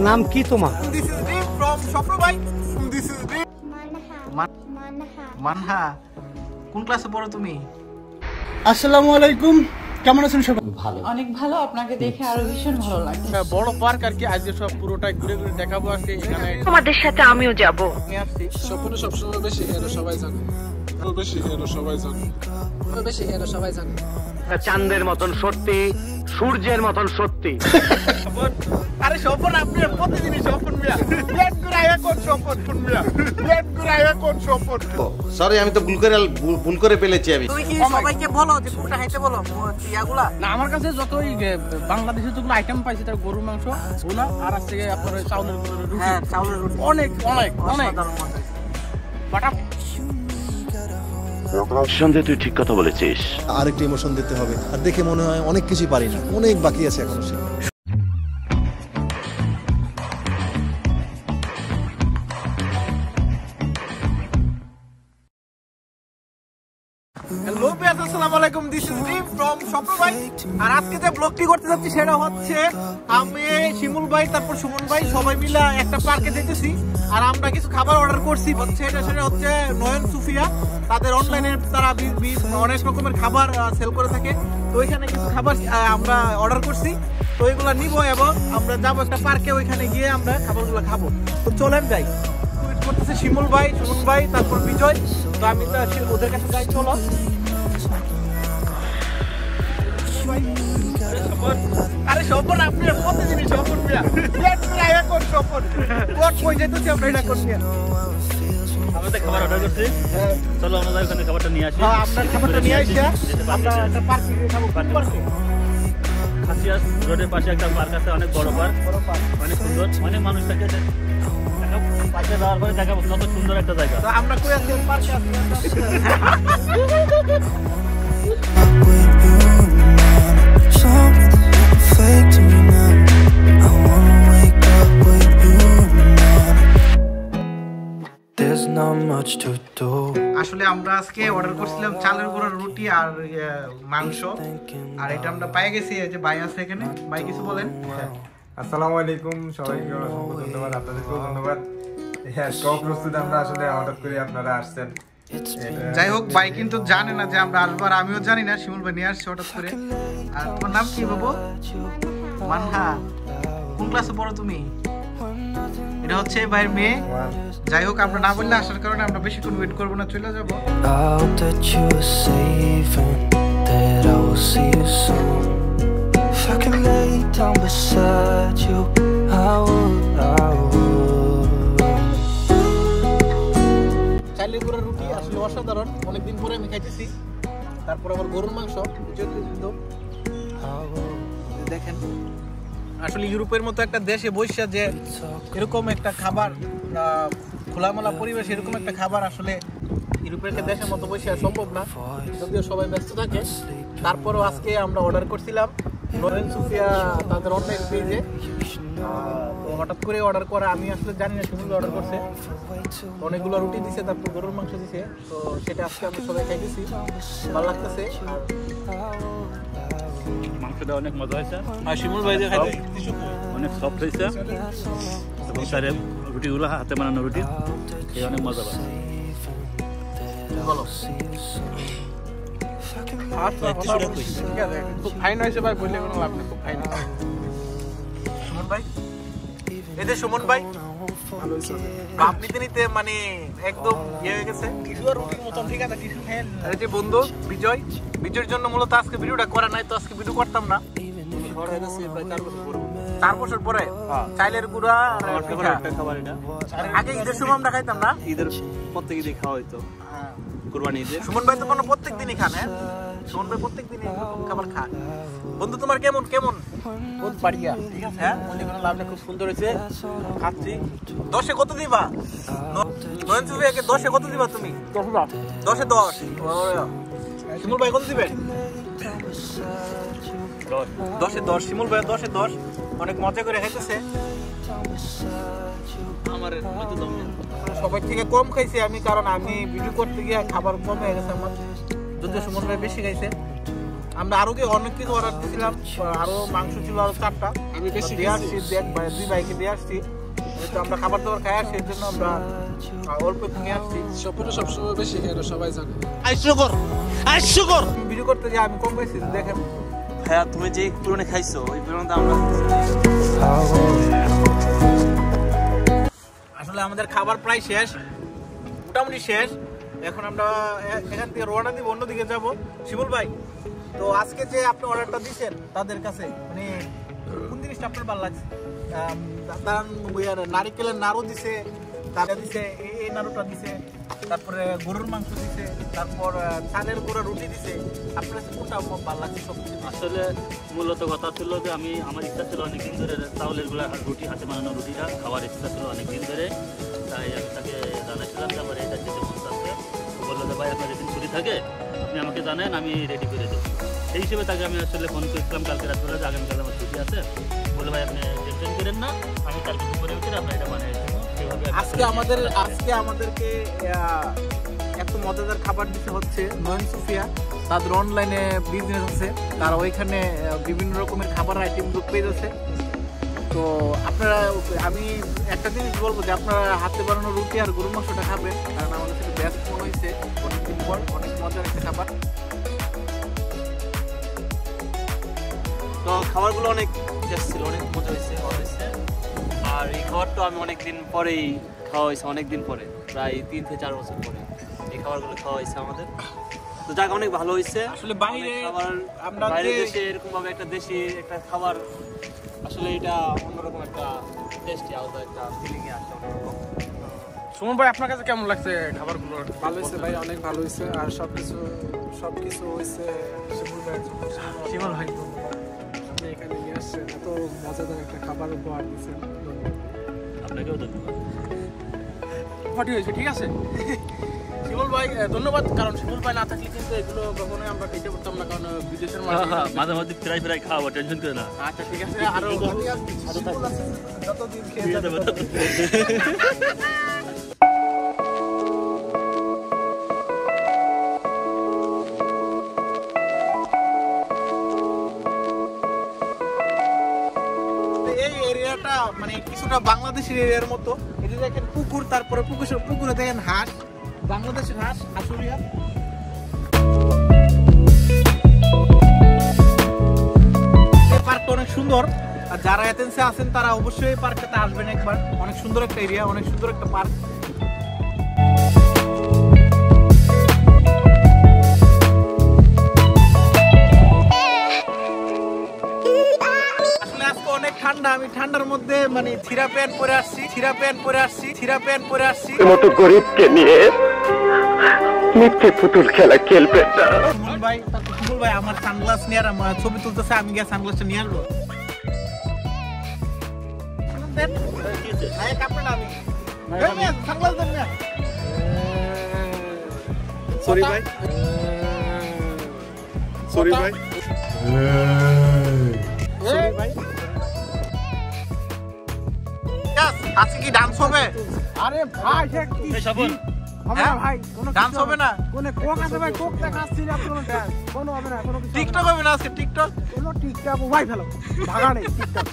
নাম কি তোমার? This is Deep from Shopro bhai. This is Deep. Manha কোন ক্লাসে পড়ো তুমি? আসসালামু আলাইকুম, কেমন আছেন সবাই? ভালো, অনেক ভালো। আপনাকে দেখে আরো ভীষণ ভালো লাগছে। বড় পার্ক আর কি, আজকে সব পুরোটাই ঘুরে ঘুরে দেখাবো। আজকে এখানে তোমাদের সাথে আমিও যাব। আমি আসছি। স্বপ্ন সবসময় বেশি হিরো সবাই জানে, বেশি হিরো সবাই জানে, বেশি হিরো সবাই জানে। চাঁদের মতন সত্যি, সূর্যের মতন সত্যি। আরে স্বপন, আপনি প্রতিদিনই স্বপন মিয়া লেট করে আয়া কোন স্বপন মিয়া লেট করে আয়া কোন স্বপন। সরি, আমি তো ভুল করে ফেলেছি। আমি তুমি কি সবাইকে বলো যে কোনটা খাইতে বলো ইয়াগুলা? না, আমার কাছে যতই বাংলাদেশে যতগুলো আইটেম পাইছি তার গরুর মাংস ওগুলা আর আছে আপনার চাউলের রুটি। হ্যাঁ, চাউলের রুটি অনেক অনেক অনেক বাটা। সন্দেহ, তুই ঠিক কথা বলেছিস। আরেকটা ইমোশন দিতে হবে, আর দেখে মনে হয় অনেক কিছু পারি না, অনেক বাকি আছে এখনো। হ্যালো ভিউয়ার্স, আসসালামু আলাইকুম। দিস ইজ ডিপ ফ্রম শপর ভাই। আর আজকে যে ব্লগটি করতে যাচ্ছি সেটা হচ্ছে আমি, শিমুল ভাই, তারপর সুমন ভাই সবাই মিলে একটা পার্কে যেতেছি। আর আমরা কিছু খাবার অর্ডার করছি। সেটা হচ্ছে নয়ন সুফিয়া, তাদের অনলাইনে তারা অনেক রকমের খাবার সেল করে থাকে। তো ওইখানে কিছু খাবার আমরা অর্ডার করছি, তো ওইগুলো নিব এবং আমরা যাবো একটা পার্কে, ওইখানে গিয়ে আমরা খাবারগুলো খাবো। তো চলেন যাই। করতেছে শিমুল ভাই, সুমন ভাই, তারপর বিজয়। তো আমি ওদের কাছে যাই, চলো। আরে স্বপন, আপনি প্রতিদিনই স্বপন মিয়া লেট করে আয়া কোন স্বপন কোন কই যাইতেছি আমরা এটা কোন মিয়া। আমরা তো খাবার অর্ডার করছি, চলো আমরা ওখানে খাবারটা নিয়ে আসি। হ্যাঁ, আমরা খাবারটা নিয়ে আসি। আমরা একটা পার্কে খাবো। পার্কে খাসিয়া রোডের পাশে একটা পার্ক আছে, অনেক বড় পার্ক, অনেক সুন্দর, অনেক মানুষ থাকে। পাশে যাওয়ার পরে দেখাবো কত সুন্দর একটা জায়গা। তো আমরা কই আছি? পার্কে আছি। আসলে আমরা আজকে অর্ডার করছিলাম চালের গুঁড়োর রুটি আর মাংস, আর এটা আমরা পেয়ে গেছি। এই যে ভাই আছে এখানে, ভাই কিছু বলেন। আসসালামু আলাইকুম সবাইকে, অসংখ্য ধন্যবাদ। আপনাদেরকেও ধন্যবাদ। হ্যাঁ, সব প্রস্তুত আমরা আসলে অর্ডার করে আপনারা আসছেন। যাই হোক, ভাই কিন্তু জানে না যে আমরা আসবো, আর আমিও জানি না। শিমুল ভাই নিয়ে আসছে হঠাৎ করে। আর তোমার নাম কি বাবু? মানহা কোন ক্লাসে পড়ো তুমি? এটা হচ্ছে ভাইয়ের মেয়ে। যাই হোক, আমরা না বললে আসার কারণে আমরা বেশিক্ষণ ওয়েট করবো না, চলে যাবো। চালের গুঁড়োর রুটি আসলে অসাধারণ, অনেকদিন পরে আমি খাইতেছি। তারপর আবার গরুর মাংস দেখেন। আসলে ইউরোপের মতো একটা দেশে বসে যে এরকম একটা খাবার, খোলামেলা পরিবেশ, এরকম একটা খাবার আসলে ইউরোপের একটা দেশের মতো বসে সম্ভব না, যদিও সবাই ব্যস্ত থাকে। তারপরও আজকে আমরা অর্ডার করছিলাম নয়ন সুফিয়া তাদের অনলাইন পেজে। হঠাৎ করে অর্ডার করা, আমি আসলে জানি না সুমন অর্ডার করছে। অনেকগুলো রুটি দিছে, তারপর গরুর মাংস দিছে। তো সেটা আজকে আমরা সবাই খাইতেছি, ভালো লাগতেছে। মাংসটা অনেক মজা হয়েছে, আর শিমুল ভাই যে খাইতে অনেক সফট হয়েছে, এবং তার রুটিগুলো হাতে বানানো রুটি, এই অনেক মজা পাবে। খুব ফাইন হয়েছে ভাই, বললে কোনো লাভ নেই। খুব ফাইন সুমন ভাই, এই যে সুমন ভাই ভাব নিতে নিতে মানে একদম ইয়ে হয়ে গেছে, টিস্যু আর রুটির মতন। ঠিক আছে, টিস্যু খেয়ে। আর এই যে বন্ধু বিজয়, বিজয়ের জন্য মূলত আজকে ভিডিওটা করা নাই, তো আজকে ভিডিও করতাম না। 4 বছর পরে চাইলের গুঁড়া আর পিঠা খাবার। এটা আগে ঈদের সময় আমরা খাইতাম না, ঈদের প্রত্যেক ঈদে খাওয়া হইতো, কুরবানি ঈদে। সুমন ভাই তো কোনো প্রত্যেক দিনই খান? হ্যাঁ, সুমন ভাই প্রত্যেক দিনই খাবার খান। বন্ধু তোমার কেমন কেমন? বহুত বাড়িয়া, ঠিক আছে। হ্যাঁ, মনে কোনো লাভ নেই, খুব সুন্দর হয়েছে, খাচ্ছি। 10-এ কত দিবা? নয়ন সুফিয়াকে 10-এ কত দিবা তুমি? 10-এ 10। শিমুল ভাই কত দিবেন? 10-এ 10। শিমুল ভাই 10-এ 10। অনেক মজা করে খাইতেছে। আমার সবাই থেকে কম খাইছি আমি, কারণ আমি ভিডিও করতে গিয়ে খাবার কম হয়ে গেছে আমার, যদিও সুমন ভাই বেশি খাইছে। আমরা আরো অনেক কিছু অর্ডার দিয়েছিলাম, আরো মাংস ছিল আরো 4টা। আমি বেশি দিয়ে আসছি, দুই ভাইকে দিয়ে আসছি। তো আমরা খাবার দাবার খাই আসছি, এর জন্য আমরা অল্প একটু নিয়ে আসছি। সবসময় বেশি খেয়ে সবাই জানে। আইসুকর ভিডিও করতে যে আমি কম পাইছি, দেখেন ভাইয়া তুমি যে পুরনো খাইছো ওই পুরনো আমরা আসলে আমাদের খাবার প্রায় শেষ, মোটামুটি শেষ। এখন আমরা এখান থেকে রওনা দিব, অন্যদিকে যাব। শিমুল ভাই, তো আজকে যে আপনি অর্ডারটা দিয়েছেন তাদের কাছে মানে কোন জিনিসটা আপনার ভালো লাগছে? নারিকেলের নাড়ু দিছে, তারা দিছে এই নাড়ুটা দিছে, তারপরে গরুর মাংস দিছে, তারপর চালের গুঁড়া রুটি দিছে। আপনার কাছে কোনটা ভালো লাগছে? সবকিছু আসলে মূলত কথা ছিল যে আমার ইচ্ছা ছিল অনেকদিন ধরে চাউলের গুঁড়া রুটি, হাতে বানানো রুটিটা খাওয়ার ইচ্ছা ছিল অনেকদিন ধরে। তাই আমি তাকে জানাইছিলাম যে আমার এটা যেতে মন চাচ্ছে। বললো যে ভাই আপনার যেদিন ছুটি থাকে আপনি আমাকে জানেন, আমি রেডি করে দেবো। সেই হিসেবে তাকে আমি আসলে ফোন করেছিলাম কালকে রাত করে, যে আগামীকাল আমার ছুটি আছে। বলে ভাই আপনি টেনশন করেন না, আমি কালকে দুপুরে উঠে আপনার এটা বানিয়ে দেবো। আজকে আমাদেরকে এত মজাদার খাবার দিতে হচ্ছে নয়ন সুফিয়া। তাদের অনলাইনে বিজনেস আছে, তারা ওইখানে বিভিন্ন রকমের খাবার আইটেম পেয়ে যাচ্ছে। তো আপনারা, আমি একটা জিনিস বলবো যে আপনারা হাতে বানানো রুটি আর গরুর মাংসটা খাবেন, কারণ আমাদের সাথে ব্যস্ত মনে হয়েছে অনেকদিন পর। অনেক মজার একটা খাবার। তো খাবারগুলো অনেক টেস্ট ছিল, অনেক মজা হয়েছে। আর এই খাবারটা আমি অনেকদিন পরেই খাওয়া হয়েছে, অনেকদিন পরে, প্রায় 3 থেকে 4 বছর পরে এই খাবারগুলো খাওয়া হয়েছে আমাদের। তো জায়গা অনেক ভালো হয়েছে। আসলে বাইরে খাবার, আমরা বাইরের দেশে এরকম ভাবে একটা দেশি একটা খাবার, আসলে এটা অন্যরকম একটা টেস্টি আলাদা একটা ফিলিং এ আসে অন্যরকম। সুমন ভাই, আপনার কাছে কেমন লাগছে খাবারগুলো? ভালো হয়েছে ভাই, অনেক ভালো হয়েছে। আর সবকিছু হয়েছে শিমুল ভাই। আপনি এখানে নিয়ে আসছেন, এত মজাদার একটা খাবার উপহার দিচ্ছেন, আপনাকেও ধন্যবাদ। হয়েছে, ঠিক আছে শিমুল ভাই, ধন্যবাদ। কারণ শিমুল ভাই না থাকলে কিন্তু এগুলো কখনোই আমরা খেতে পারতাম না, কারণ বিদেশের মাঝে মাঝে ফ্রাই খাওয়াবো, টেনশন করে না। আচ্ছা ঠিক আছে, আরো যতদিন খেয়ে যাবে। এই এরিয়াটা মানে কিছুটা বাংলাদেশের এরিয়ার মতো। এই যে দেখেন পুকুর, তারপরে পুকুরে দেখেন হাঁস, বাংলাদেশের হাঁস, হাঁসুরিয়া। এই পার্কটা অনেক সুন্দর, আর যারা এথেন্সে আছেন তারা অবশ্যই এই পার্কটাতে আসবেন একবার। অনেক সুন্দর একটা এরিয়া, অনেক সুন্দর একটা পার্ক। অনেক ঠান্ডা, আমি ঠান্ডার মধ্যে মানে ছিঁড়া প্যান্ট পরে আসছি। মতো গরিবকে নিয়ে মিথ্যে পুতুল খেলা খেলবেন না। শিমুল ভাই আমার সানগ্লাস নিয়ে আর ছবি তুলতেছে, আমি গিয়ে সানগ্লাসটা নিয়ে আসবো। সরি ভাই। আজকে কি ডান্স হবে? আরে ভাই ভাই ডান্স হবে না? কোক আছে ভাই, কোক দেখাচ্ছি না, কোনো হবে না। টিকটক হবে না আজকে? টিকটক ভাই ফেলো, ভাগা নেই টিকটক।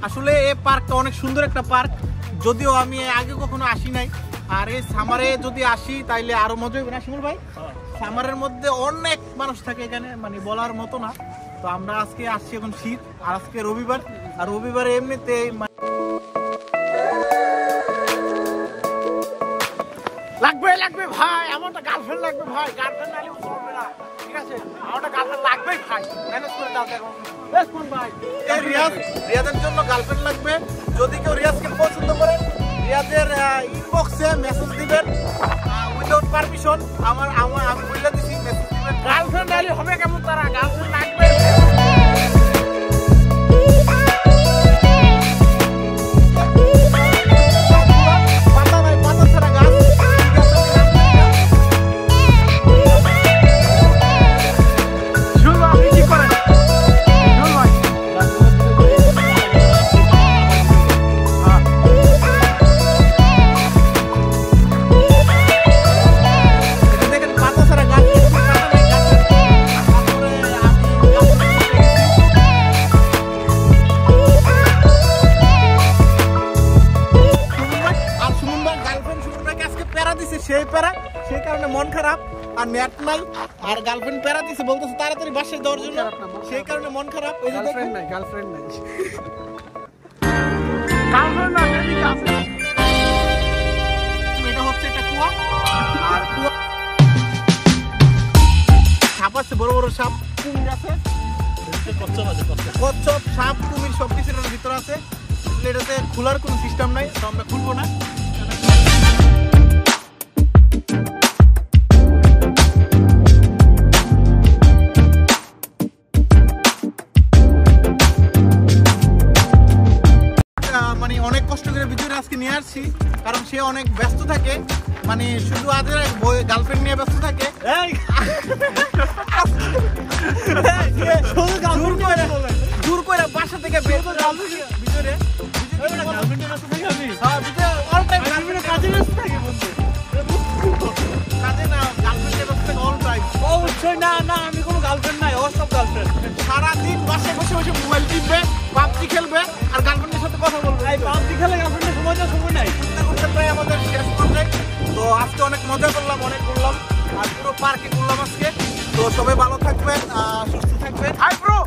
আসলে এই পার্কটা অনেক সুন্দর একটা পার্ক, যদিও আমি আগে কখনো আসি নাই। আর এই সামারে যদি আসি তাইলে আরো মজা হবে না শিমুল ভাই? সামারের মধ্যে অনেক মানুষ থাকে এখানে, মানে বলার মতো না। তো আমরা আজকে আসছি, এখন শীত, আর আজকে রবিবার, আর রবিবারে এমনিতে লাগবে ভাই, আমার একটা গার্লফ্রেন্ড লাগবে ভাই। গার্লফ্রেন্ড নালে চলবে না, ঠিক আছে? আমার একটা গার্লফ্রেন্ড লাগবেই ভাই, ম্যানেজ করে দাও এখন। ভাই এই রিয়াজের জন্য গার্লফ্রেন্ড লাগবে। যদি কেউ রিয়াজকে পছন্দ করেন, রিয়াজের ইনবক্সে মেসেজ দিবেন উইদাউট পারমিশন। আমি বলে দিচ্ছি, মেসেজ দিবেন। গার্লফ্রেন্ড নালে হবে কেমন? তারা গার্লফ্রেন্ড লাগবে। নেট নাই আর গার্লফ্রেন্ড প্যারা দিছে বলতেছে তাড়াতাড়ি বাসায় যাওয়ার জন্য সেই কারণে মন খারাপ ওই যে দেখেন গার্লফ্রেন্ড নাই এটা হচ্ছে একটা কুয়া আর কুয়া সাপ আছে বড় বড় সাপ কুমির আছে কচ্ছপ সাপ কুমির সব কিছু এর ভিতরে আছে এটাতে খোলার কোনো সিস্টেম নাই তো আমরা খুলবো না মানে অনেক কষ্ট করে ভিতরে আজকে নিয়ে আসছি কারণ সে অনেক ব্যস্ত থাকে মানে শুধু আদের গার্লফ্রেন্ড নিয়ে ব্যস্ত থাকে দূর করে বাসা থেকে বের করে ভিতরে কাজে ব্যস্ত থাকে বন্ধু কাজে না গার্লফ্রেন্ডের ব্যস্ত থাকে অল টাইম অবশ্যই না না আমি কোনো গার্লফ্রেন্ড নাই ও সব গার্লফ্রেন্ড সারাদিন বাসায় বসে বসে মোবাইল টিপবে পাবজি খেলবে আর গার্লফ্রেন্ডের সাথে কথা বলবে এই পাবজি খেলে গার্লফ্রেন্ডের সময় নাই করতে প্রায় আমাদের শেষ করতে তো আজকে অনেক মজা করলাম অনেক করলাম আর পুরো পার্কে ঘুরলাম আজকে তো সবাই ভালো থাকবেন সুস্থ থাকবেন হাই ব্রো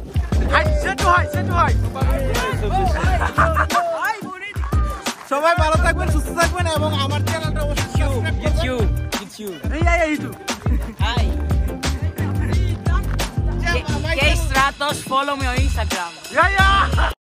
হাই সেট হাই সবাই ভালো থাকবেন সুস্থ থাকবেন এবং আমার চ্যানেলটা অবশ্যই সাবস্ক্রাইব করবেন YouTube hi Que Stratos, follow me on Instagram. Yeah.